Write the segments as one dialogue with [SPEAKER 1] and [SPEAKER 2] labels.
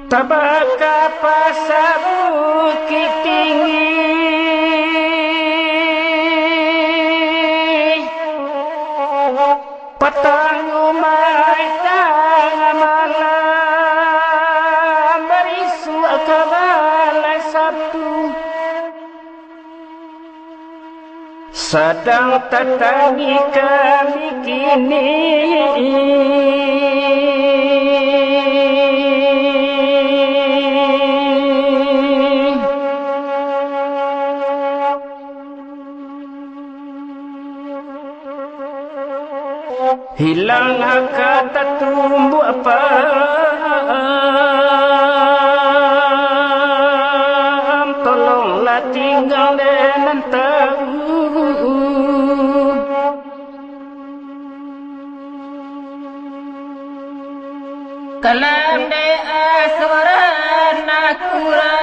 [SPEAKER 1] Tabaka pasar bukit tinggi, patang umay tanga malam, berisu kabalay Sabtu. Sedang tetangi kami kini, hilang kata tumbuh apa, tolonglah tinggal dan tahu. Kalam de aswaran akurat,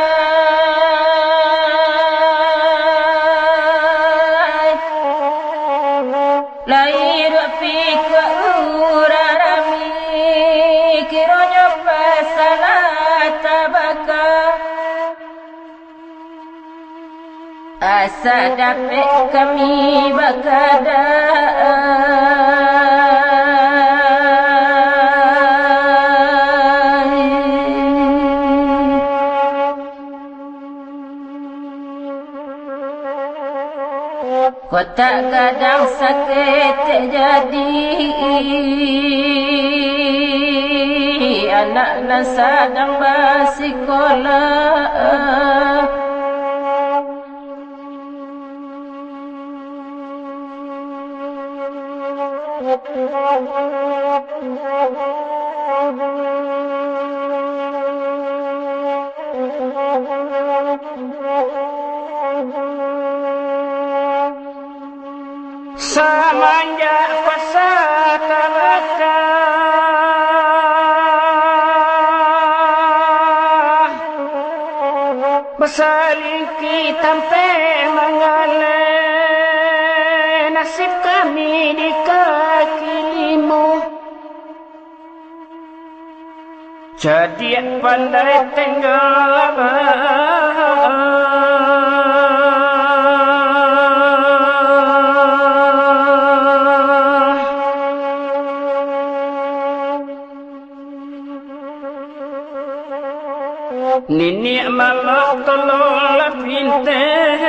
[SPEAKER 1] lahir pika urarami, kironyo pasalat tabaka, asa dapat kami bakada. Kota kadang sakit terjadi, anak-anak sedang bersekolah. Semenjak fasa Tabaka, bersaling kita mengalir, nasib kami di kaki limu. Jadi pandai tinggal Nini malah tolonglah pintar,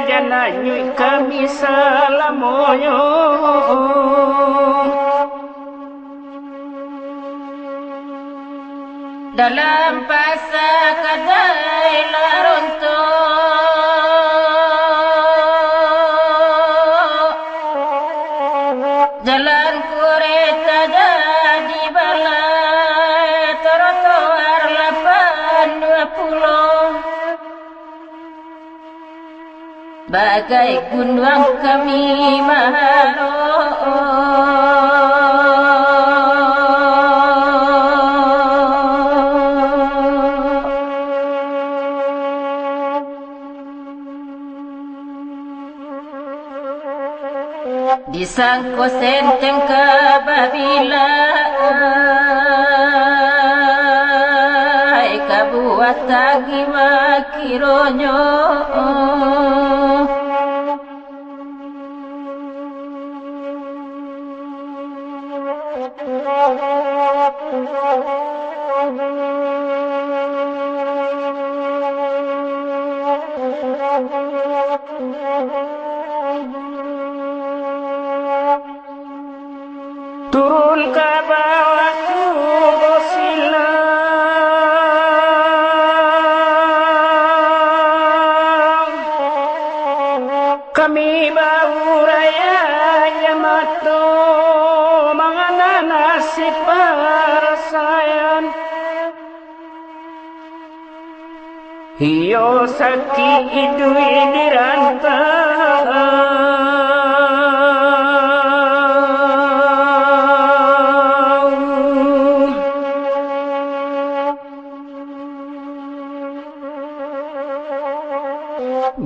[SPEAKER 1] jangan nyui kami salamoyo. Dalam fasa kadai larontok, jalan kereta jadi balai, trotoar 820, bagai gunung kami mahalo. Disangko senteng kababila, kabuat tagi makironyo. Turun ke bawah kubur silang, kami bau raya Yamato, mangana nasib parasayan. Hiyo sakit idui dirantau,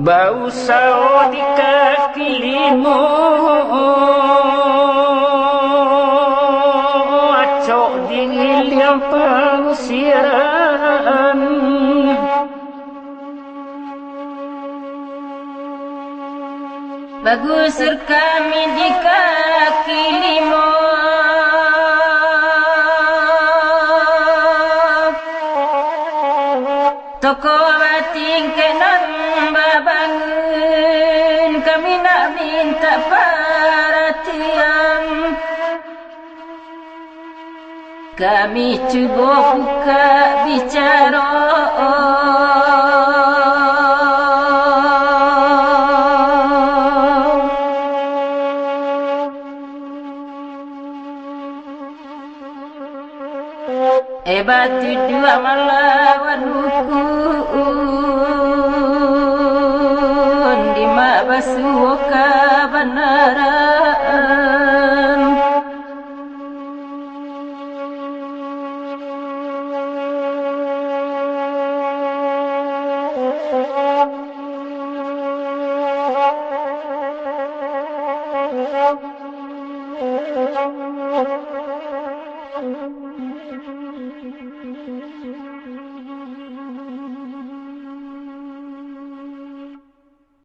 [SPEAKER 1] bau sawo di kaki limu. dingil yang pengusiraan.
[SPEAKER 2] Bagusur kami di kaki lima, toko bating kenan babangun, kami nak minta perhatian. Kami cuba buka bicara, batu dua melawan rukun di mak basuh kebenaran.